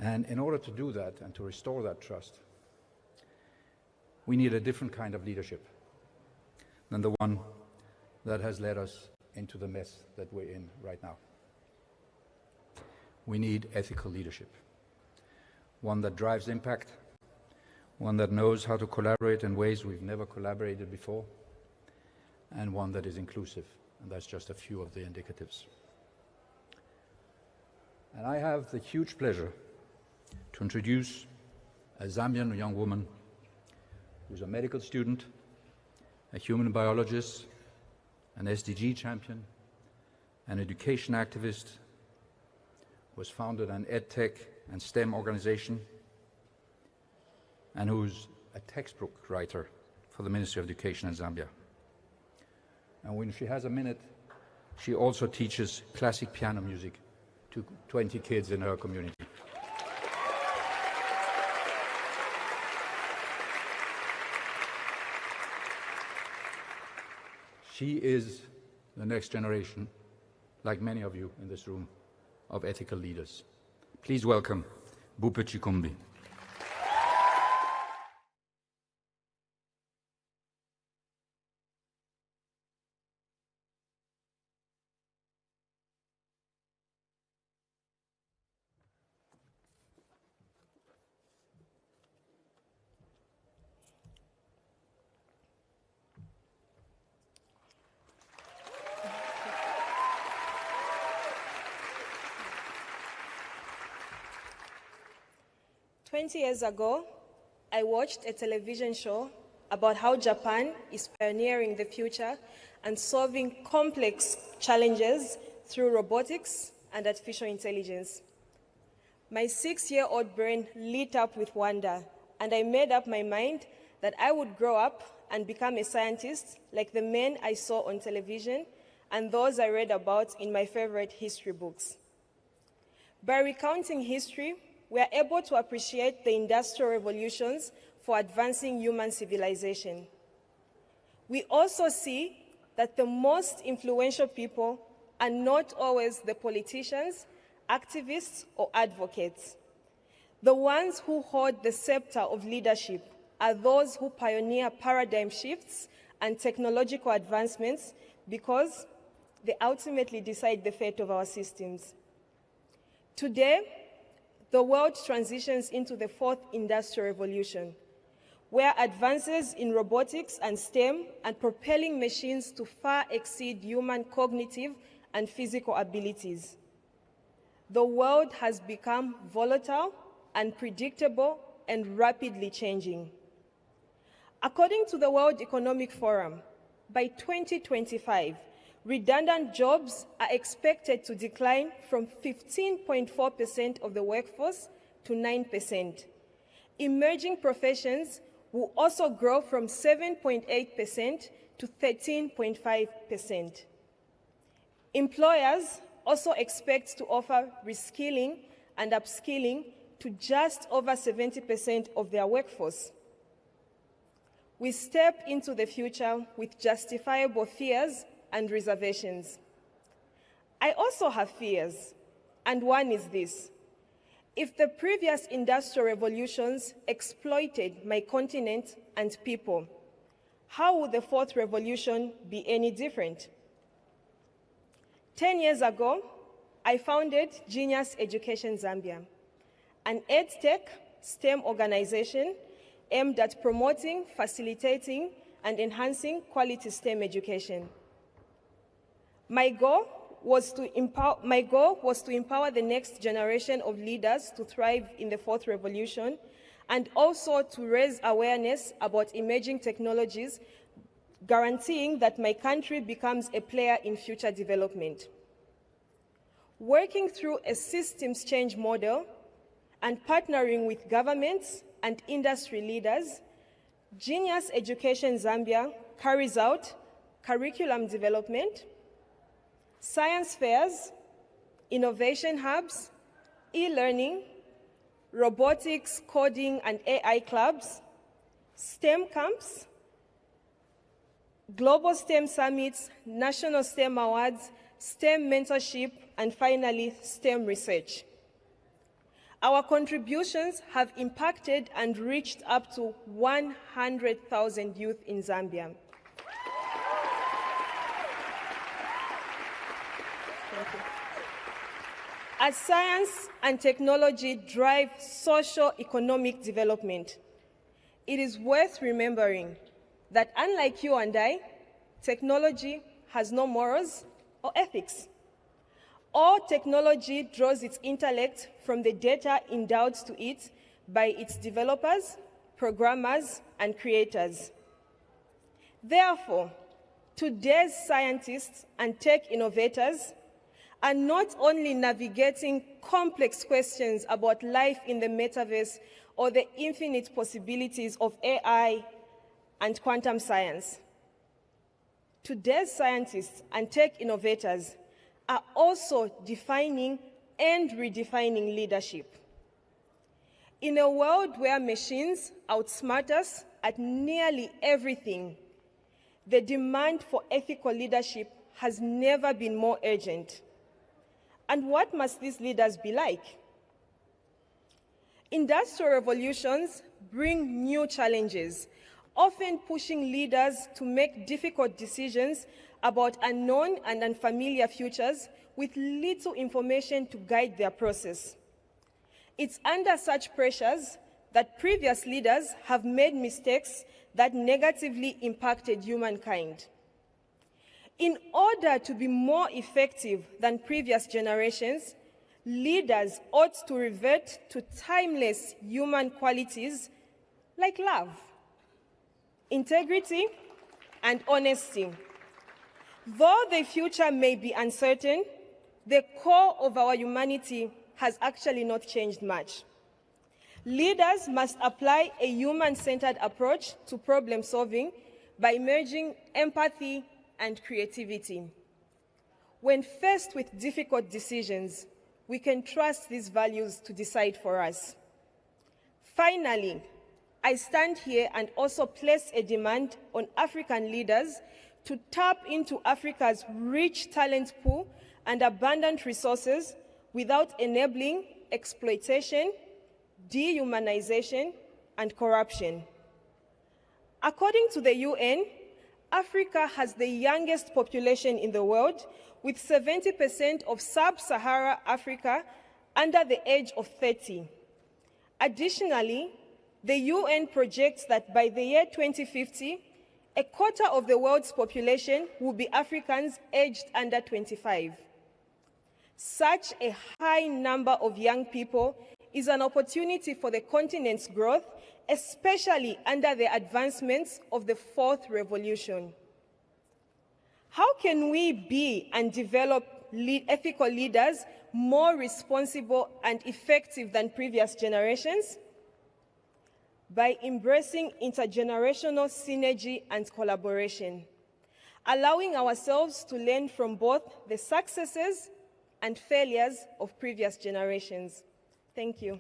And in order to do that and to restore that trust, we need a different kind of leadership than the one that has led us into the mess that we're in right now. We need ethical leadership, one that drives impact, one that knows how to collaborate in ways we've never collaborated before, and one that is inclusive. And that's just a few of the indicatives. And I have the huge pleasure to introduce a Zambian young woman who's a medical student, a human biologist, an SDG champion, an education activist, who has founded an EdTech and STEM organization, and who's a textbook writer for the Ministry of Education in Zambia. And when she has a minute, she also teaches classic piano music to 20 kids in her community. She is the next generation, like many of you in this room, of ethical leaders. Please welcome Bupe Chikumbi. "20 years ago, I watched a television show about how Japan is pioneering the future and solving complex challenges through robotics and artificial intelligence. My 6-year-old brain lit up with wonder, and I made up my mind that I would grow up and become a scientist like the men I saw on television and those I read about in my favorite history books. By recounting history, we are able to appreciate the industrial revolutions for advancing human civilization. We also see that the most influential people are not always the politicians, activists, or advocates. The ones who hold the scepter of leadership are those who pioneer paradigm shifts and technological advancements because they ultimately decide the fate of our systems. Today, the world transitions into the fourth industrial revolution, where advances in robotics and STEM are propelling machines to far exceed human cognitive and physical abilities. The world has become volatile, unpredictable, and rapidly changing. According to the World Economic Forum, by 2025, redundant jobs are expected to decline from 15.4% of the workforce to 9%. Emerging professions will also grow from 7.8% to 13.5%. Employers also expect to offer reskilling and upskilling to just over 70% of their workforce. We step into the future with justifiable fears and reservations. I also have fears, and one is this: if the previous industrial revolutions exploited my continent and people, how would the fourth revolution be any different? 10 years ago, I founded Genius Education Zambia, an EdTech STEM organization aimed at promoting, facilitating, and enhancing quality STEM education. My goal was to empower the next generation of leaders to thrive in the fourth revolution, and also to raise awareness about emerging technologies, guaranteeing that my country becomes a player in future development. Working through a systems change model and partnering with governments and industry leaders, Genius Education Zambia carries out curriculum development, science fairs, innovation hubs, e-learning, robotics, coding, and AI clubs, STEM camps, global STEM summits, national STEM awards, STEM mentorship, and finally, STEM research. Our contributions have impacted and reached up to 100,000 youth in Zambia. Thank you. As science and technology drive socio-economic development, it is worth remembering that unlike you and I, technology has no morals or ethics. All technology draws its intellect from the data endowed to it by its developers, programmers, and creators. Therefore, today's scientists and tech innovators are not only navigating complex questions about life in the metaverse or the infinite possibilities of AI and quantum science. Today's scientists and tech innovators are also defining and redefining leadership. In a world where machines outsmart us at nearly everything, the demand for ethical leadership has never been more urgent. And what must these leaders be like? Industrial revolutions bring new challenges, often pushing leaders to make difficult decisions about unknown and unfamiliar futures with little information to guide their process. It's under such pressures that previous leaders have made mistakes that negatively impacted humankind. In order to be more effective than previous generations, leaders ought to revert to timeless human qualities like love, integrity, and honesty. Though the future may be uncertain, the core of our humanity has actually not changed much. Leaders must apply a human-centered approach to problem solving by merging empathy and creativity. When faced with difficult decisions, we can trust these values to decide for us. Finally, I stand here and also place a demand on African leaders to tap into Africa's rich talent pool and abundant resources without enabling exploitation, dehumanization, and corruption. According to the UN, Africa has the youngest population in the world, with 70% of sub-Saharan Africa under the age of 30. Additionally, the UN projects that by the year 2050, a quarter of the world's population will be Africans aged under 25. Such a high number of young people is an opportunity for the continent's growth, especially under the advancements of the fourth revolution. How can we be and develop ethical leaders more responsible and effective than previous generations? By embracing intergenerational synergy and collaboration, allowing ourselves to learn from both the successes and failures of previous generations. Thank you.